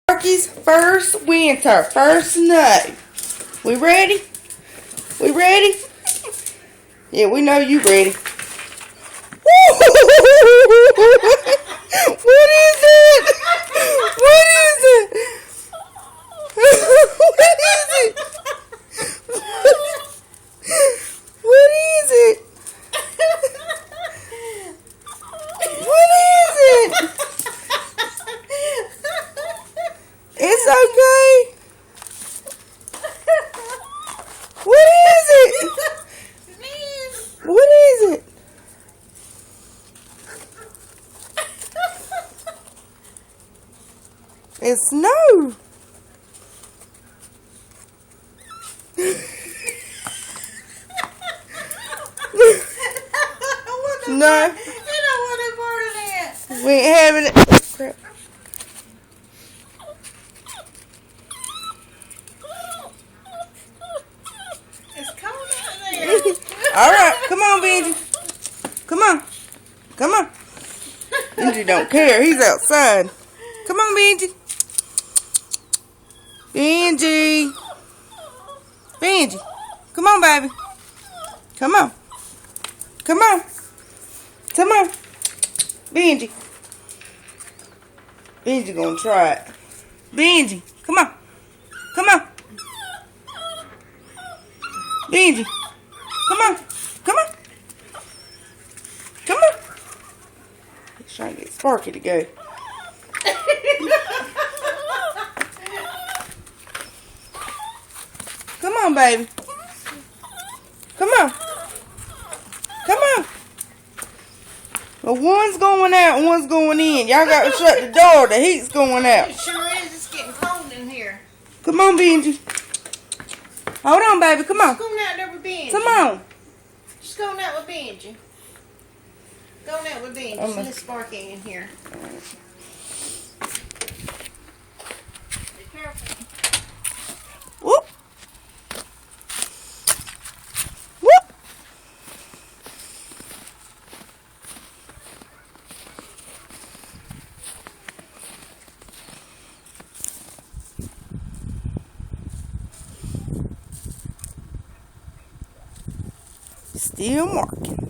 Sparky's first winter, first snow. We ready? We ready? Yeah, we know you ready. What is it? What is it? What is it? What is it? What is it? It's okay. What is it? What is it? It's snow. No. You know what they brought it. We ain't having it. Crap. It's cold out there. Alright, come on, Benji. Come on. Come on. Benji don't care. He's outside. Come on, Benji. Benji. Benji. Come on, baby. Come on. Come on. Come on. Benji. Benji gonna try it. Benji. Come on. Come on. Benji. Come on. Come on. Come on. He's trying to get Sparky to go. Come on, baby. Come on. Come on. Well, one's going out and one's going in. Y'all got to shut the door. The heat's going out. It sure is. It's getting cold in here. Come on, Benji. Hold on, baby. Come on. Just going out there with Benji. Come on. Just going out with Benji. Going out with Benji. There's Sparky in here. Be careful. Whoop. Whoop. Still marking.